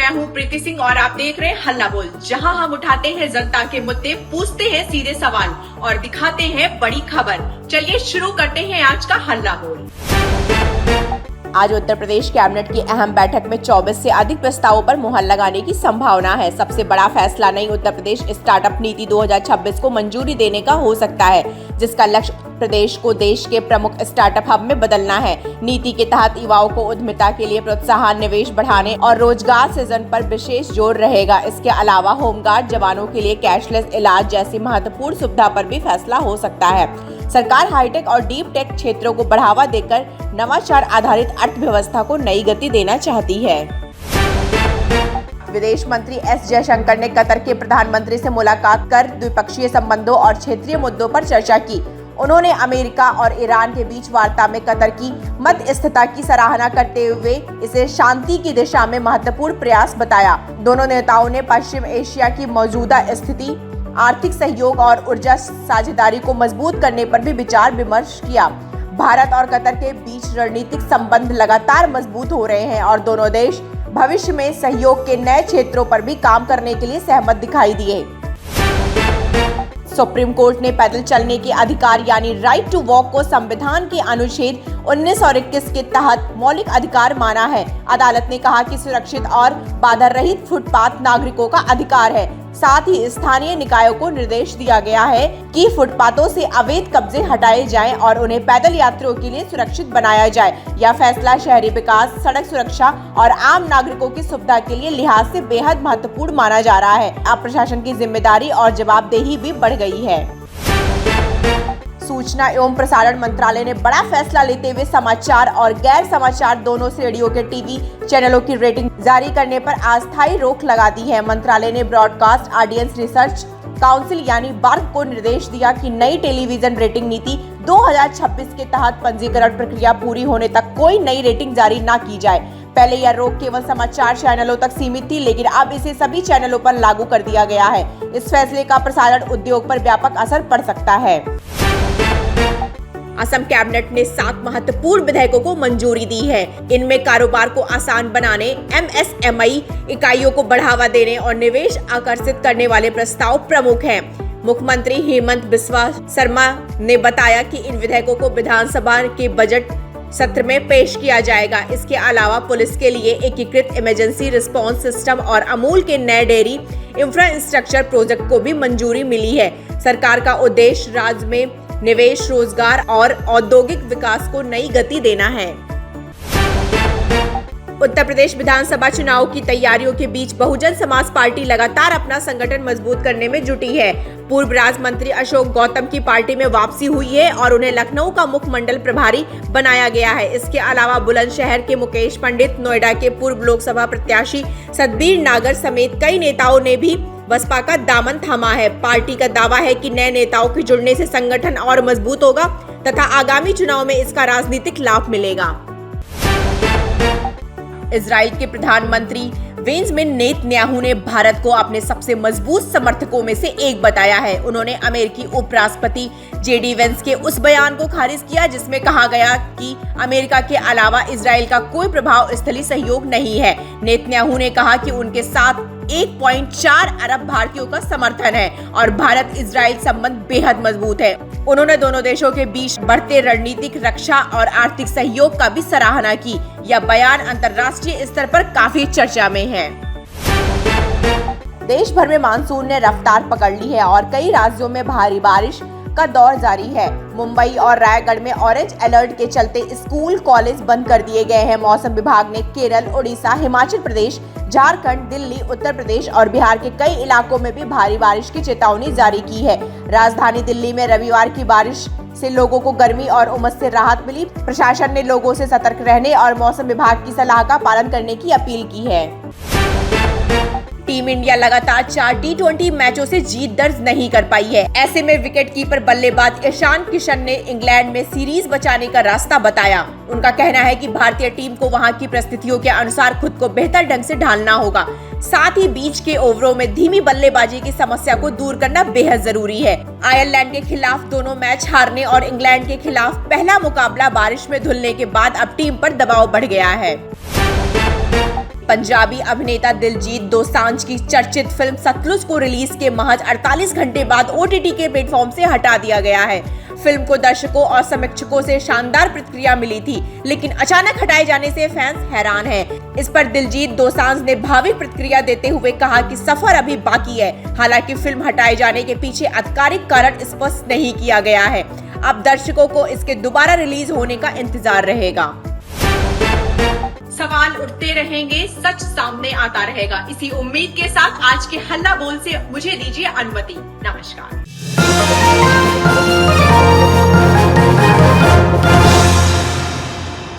मैं हूं प्रीति सिंह और आप देख रहे हैं हल्ला बोल, जहां हम उठाते हैं जनता के मुद्दे, पूछते हैं सीधे सवाल और दिखाते हैं बड़ी खबर। चलिए शुरू करते हैं आज का हल्ला बोल। आज उत्तर प्रदेश कैबिनेट की अहम बैठक में 24 से अधिक प्रस्तावों पर मुहर लगाने की संभावना है। सबसे बड़ा फैसला नई उत्तर प्रदेश स्टार्टअप नीति 2026 को मंजूरी देने का हो सकता है, जिसका लक्ष्य प्रदेश को देश के प्रमुख स्टार्टअप हब में बदलना है। नीति के तहत युवाओं को उद्यमिता के लिए प्रोत्साहन, निवेश बढ़ाने और रोजगार सृजन पर विशेष जोर रहेगा। इसके अलावा होमगार्ड जवानों के लिए कैशलेस इलाज जैसी महत्वपूर्ण सुविधा पर भी फैसला हो सकता है। सरकार हाईटेक और डीप टेक क्षेत्रों को बढ़ावा देकर नवाचार आधारित अर्थव्यवस्था को नई गति देना चाहती है। विदेश मंत्री एस जयशंकर ने कतर के प्रधानमंत्री से मुलाकात कर द्विपक्षीय संबंधों और क्षेत्रीय मुद्दों पर चर्चा की। उन्होंने अमेरिका और ईरान के बीच वार्ता में कतर की मध्यस्थता की सराहना करते हुए इसे शांति की दिशा में महत्वपूर्ण प्रयास बताया। दोनों नेताओं ने पश्चिम एशिया की मौजूदा स्थिति, आर्थिक सहयोग और ऊर्जा साझेदारी को मजबूत करने पर भी विचार विमर्श किया। भारत और कतर के बीच रणनीतिक संबंध लगातार मजबूत हो रहे हैं और दोनों देश भविष्य में सहयोग के नए क्षेत्रों पर भी काम करने के लिए सहमत दिखाई दिए। सुप्रीम कोर्ट ने पैदल चलने के अधिकार यानी राइट टू वॉक को संविधान के अनुच्छेद 19 और 21 के तहत मौलिक अधिकार माना है। अदालत ने कहा कि सुरक्षित और बाधा रहित फुटपाथ नागरिकों का अधिकार है। साथ ही स्थानीय निकायों को निर्देश दिया गया है कि फुटपाथों से अवैध कब्जे हटाए जाएं और उन्हें पैदल यात्रियों के लिए सुरक्षित बनाया जाए। यह फैसला शहरी विकास, सड़क सुरक्षा और आम नागरिकों की सुविधा के लिए लिहाज से बेहद महत्वपूर्ण माना जा रहा है। अब प्रशासन की जिम्मेदारी और जवाबदेही भी बढ़ गई है। सूचना एवं प्रसारण मंत्रालय ने बड़ा फैसला लेते हुए समाचार और गैर समाचार दोनों श्रेणियों के टीवी चैनलों की रेटिंग जारी करने पर अस्थायी रोक लगा दी है। मंत्रालय ने ब्रॉडकास्ट ऑडियंस रिसर्च काउंसिल यानी बार्क को निर्देश दिया कि नई टेलीविजन रेटिंग नीति 2026 के तहत पंजीकरण प्रक्रिया पूरी होने तक कोई नई रेटिंग जारी न की जाए। पहले यह रोक केवल समाचार चैनलों तक सीमित थी, लेकिन अब इसे सभी चैनलों पर लागू कर दिया गया है। इस फैसले का प्रसारण उद्योग पर व्यापक असर पड़ सकता है। असम कैबिनेट ने 7 महत्वपूर्ण विधेयकों को मंजूरी दी है। इनमें कारोबार को आसान बनाने, एमएसएमई इकाइयों को बढ़ावा देने और निवेश आकर्षित करने वाले प्रस्ताव प्रमुख हैं। मुख्यमंत्री हेमंत बिस्वा शर्मा ने बताया कि इन विधेयकों को विधानसभा के बजट सत्र में पेश किया जाएगा। इसके अलावा पुलिस के लिए एकीकृत इमरजेंसी रिस्पांस सिस्टम और अमूल के नए डेयरी इंफ्रास्ट्रक्चर प्रोजेक्ट को भी मंजूरी मिली है। सरकार का उद्देश्य राज्य में निवेश, रोजगार और औद्योगिक विकास को नई गति देना है। उत्तर प्रदेश विधानसभा चुनाव की तैयारियों के बीच बहुजन समाज पार्टी लगातार अपना संगठन मजबूत करने में जुटी है। पूर्व राज्य मंत्री अशोक गौतम की पार्टी में वापसी हुई है और उन्हें लखनऊ का मुख्य मंडल प्रभारी बनाया गया है। इसके अलावा बुलंदशहर के मुकेश पंडित, नोएडा के पूर्व लोकसभा प्रत्याशी सतबीर नागर समेत कई नेताओं ने भी बसपा का दामन थामा है। पार्टी का दावा है कि नए नेताओं के जुड़ने से संगठन और मजबूत होगा तथा आगामी चुनाव में इसका राजनीतिक लाभ मिलेगा। इजराइल के प्रधानमंत्री बेंजामिन नेतन्याहू ने भारत को अपने सबसे मजबूत समर्थकों में से एक बताया है। उन्होंने अमेरिकी उपराष्ट्रपति जेडी वेंस के उस बयान को खारिज किया जिसमें कहा गया कि अमेरिका के अलावा इजराइल का कोई प्रभावशाली सहयोग नहीं है। नेतन्याहू ने कहा कि उनके साथ 1.4 अरब भारतीयों का समर्थन है और भारत इजराइल संबंध बेहद मजबूत है। उन्होंने दोनों देशों के बीच बढ़ते रणनीतिक, रक्षा और आर्थिक सहयोग का भी सराहना की। यह बयान अंतर्राष्ट्रीय स्तर पर काफी चर्चा में है। देश भर में मानसून ने रफ्तार पकड़ ली है और कई राज्यों में भारी बारिश का दौर जारी है। मुंबई और रायगढ़ में ऑरेंज अलर्ट के चलते स्कूल, कॉलेज बंद कर दिए गए हैं। मौसम विभाग ने केरल, उड़ीसा, हिमाचल प्रदेश, झारखंड, दिल्ली, उत्तर प्रदेश और बिहार के कई इलाकों में भी भारी बारिश की चेतावनी जारी की है। राजधानी दिल्ली में रविवार की बारिश से लोगों को गर्मी और उमस से राहत मिली। प्रशासन ने लोगों से सतर्क रहने और मौसम विभाग की सलाह का पालन करने की अपील की है। टीम इंडिया लगातार 4 टी20 मैचों से जीत दर्ज नहीं कर पाई है। ऐसे में विकेट कीपर बल्लेबाज ईशान किशन ने इंग्लैंड में सीरीज बचाने का रास्ता बताया। उनका कहना है कि भारतीय टीम को वहां की परिस्थितियों के अनुसार खुद को बेहतर ढंग से ढालना होगा। साथ ही बीच के ओवरों में धीमी बल्लेबाजी की समस्या को दूर करना बेहद जरूरी है। आयरलैंड के खिलाफ दोनों मैच हारने और इंग्लैंड के खिलाफ पहला मुकाबला बारिश में धुलने के बाद अब टीम पर दबाव बढ़ गया है। पंजाबी अभिनेता दिलजीत दोसांझ की चर्चित फिल्म सतलुज को रिलीज के महज 48 घंटे बाद OTT के प्लेटफॉर्म से हटा दिया गया है। फिल्म को दर्शकों और समीक्षकों से शानदार प्रतिक्रिया मिली थी, लेकिन अचानक हटाए जाने से फैंस हैरान हैं। इस पर दिलजीत दोसांझ ने भावी प्रतिक्रिया देते हुए कहा कि सफर अभी बाकी है। हालांकि फिल्म हटाए जाने के पीछे आधिकारिक कारण स्पष्ट नहीं किया गया है। अब दर्शकों को इसके दोबारा रिलीज होने का इंतजार रहेगा। सवाल उठते रहेंगे, सच सामने आता रहेगा। इसी उम्मीद के साथ आज के हल्ला बोल से मुझे दीजिए अनुमति। नमस्कार।